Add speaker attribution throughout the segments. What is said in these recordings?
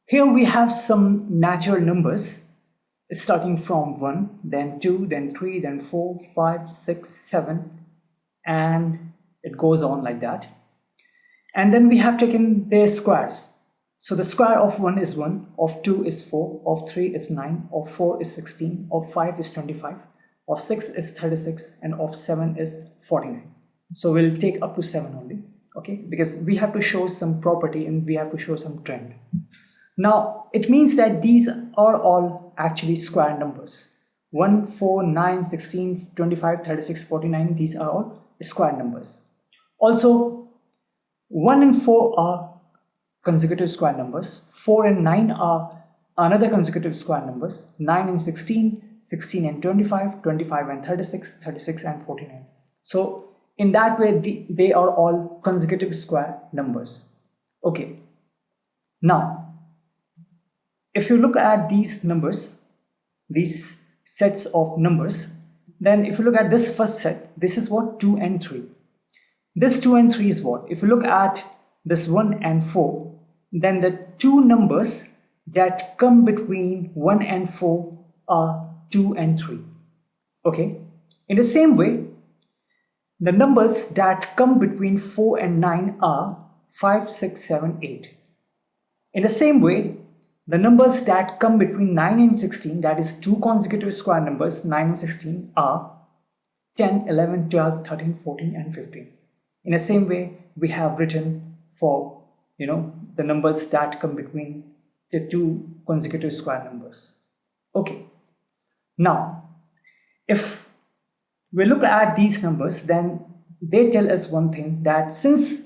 Speaker 1: Here we have some natural numbers starting from 1, then 2, then 3, then 4, 5, 6, 7, and it goes on like that. And then we have taken their squares. So the square of 1 is 1, of 2 is 4, of 3 is 9, of 4 is 16, of 5 is 25, of 6 is 36, and of 7 is 49. So we'll take up to 7 only, okay, because we have to show some property and we have to show some trend. Now it means that these are all actually square numbers. 1, 4, 9, 16, 25, 36, 49, these are all square numbers. Also 1 and 4 are consecutive square numbers, 4 and 9 are another consecutive square numbers, 9 and 16, 16 and 25, 25 and 36, 36 and 49. So in that way they are all consecutive square numbers. Okay, now if you look at these numbers, these sets of numbers, then if you look at this first set, this is what 2 and 3. This 2 and 3 is what? If you look at this 1 and 4, then the two numbers that come between 1 and 4 are 2 and 3. Okay? In the same way, the numbers that come between 4 and 9 are 5, 6, 7, 8. In the same way, the numbers that come between 9 and 16, that is two consecutive square numbers, 9 and 16, are 10, 11, 12, 13, 14, and 15. In the same way, we have written for, the numbers that come between the two consecutive square numbers. Okay. Now, if we look at these numbers, then they tell us one thing, that since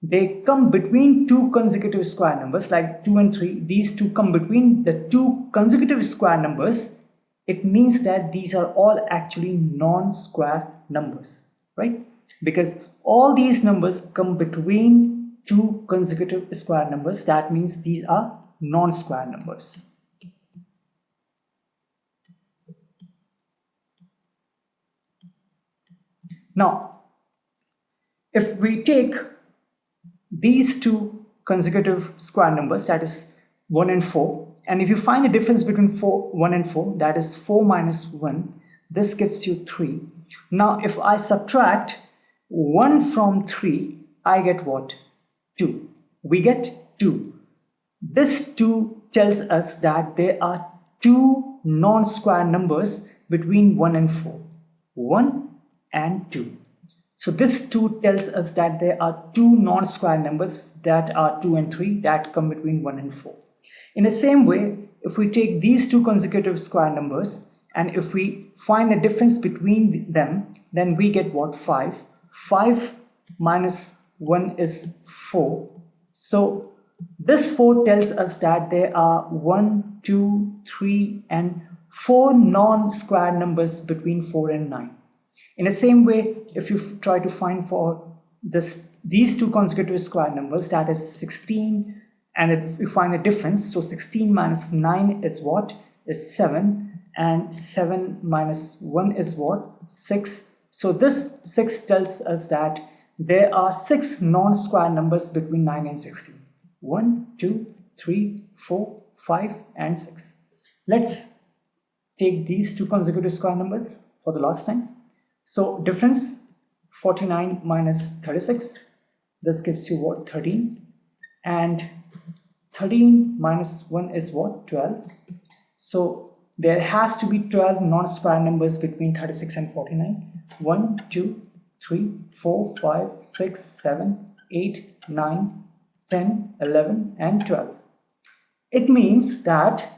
Speaker 1: they come between two consecutive square numbers like 2 and 3, these two come between the two consecutive square numbers, it means that these are all actually non-square numbers, right? Because all these numbers come between two consecutive square numbers, that means these are non-square numbers. Now, if we take these two consecutive square numbers, that is 1 and 4, and if you find the difference between 1 and 4, that is 4 minus 1, this gives you 3. Now if I subtract 1 from 3, I get what? 2. We get 2. This 2 tells us that there are two non-square numbers between 1 and 4, 1 and 2. So this 2 tells us that there are two non-square numbers, that are 2 and 3, that come between 1 and 4. In the same way, if we take these two consecutive square numbers and if we find the difference between them, then we get what? 5. 5 minus 1 is 4. So this 4 tells us that there are 1, 2, 3 and 4 non-square numbers between 4 and 9. In the same way, if you try to find for these two consecutive square numbers, that is 16, and if you find the difference, so 16 minus 9 is what? Is 7, and 7 minus 1 is what? 6. So this 6 tells us that there are 6 non-square numbers between 9 and 16. 1, 2, 3, 4, 5, and 6. Let's take these two consecutive square numbers for the last time. So difference 49 minus 36, this gives you what? 13, and 13 minus 1 is what? 12. So there has to be 12 non-square numbers between 36 and 49. 1, 2, 3, 4, 5, 6, 7, 8, 9, 10, 11, and 12. It means that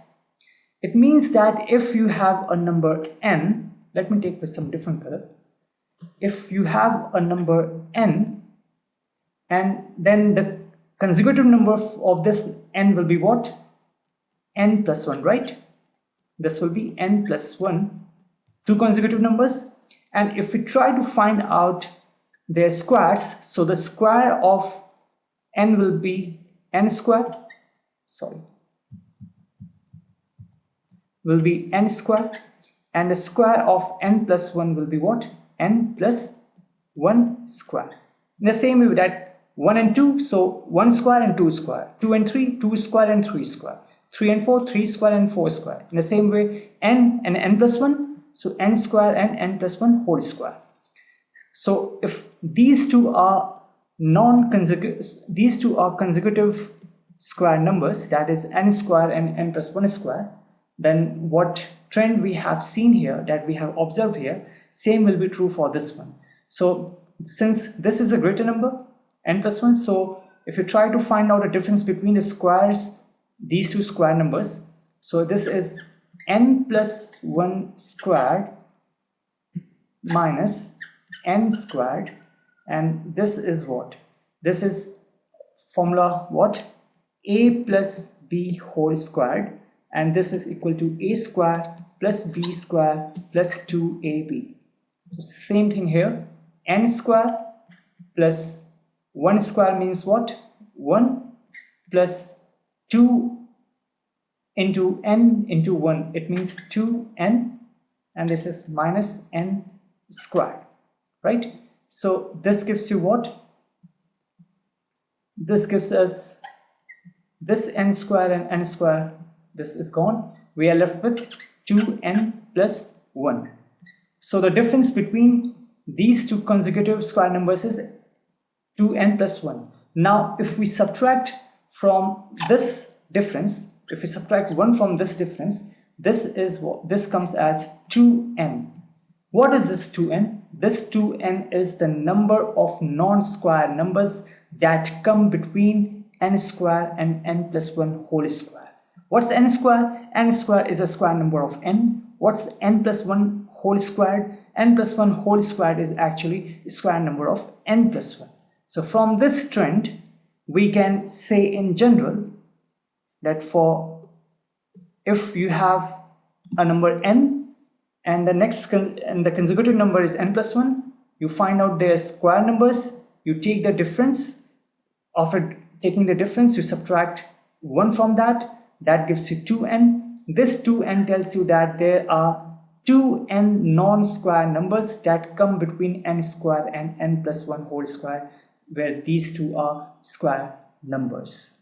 Speaker 1: if you have a number n, let me take with some different color. If you have a number n, and then the consecutive number of this n will be what? N plus 1, right? This will be n plus 1, two consecutive numbers. And if we try to find out their squares, so the square of n will be n square, will be n square, and the square of n plus 1 will be what? N plus 1 square. In the same way that 1 and 2, so 1 square and 2 square, 2 and 3, 2 square and 3 square. 3 and 4, 3 square and 4 square. In the same way, n and n plus 1, so n square and n plus 1 whole square. So if these two are consecutive square numbers, that is n square and n plus 1 square, then what trend we have seen here, that we have observed here, same will be true for this one. So since this is a greater number, n plus 1, so if you try to find out a difference between the squares, these two square numbers, so this is n plus 1 squared minus n squared, and this is what? This is formula what? A plus b whole squared, and this is equal to a square plus b square plus 2ab. So same thing here, n square plus 1 square means what? 1 plus 2 into n into 1, it means 2n, and this is minus n squared, right? So this gives you what? This gives us this n square and n square, this is gone. We are left with 2n plus 1. So the difference between these two consecutive square numbers is 2n plus 1. Now if we subtract from this difference, if we subtract 1 from this difference, this is what this comes as 2n. What is this 2n? This 2n is the number of non-square numbers that come between n square and n plus 1 whole square. What's n square? N square is a square number of n. What's n plus 1 whole squared? N plus 1 whole squared is actually a square number of n plus 1. So from this trend, we can say in general that if you have a number n and the consecutive number is n plus 1, you find out their square numbers, you take the difference. After taking the difference, you subtract 1 from that gives you 2n. This 2n tells you that there are 2n non-square numbers that come between n square and n plus 1 whole square, where these two are square numbers.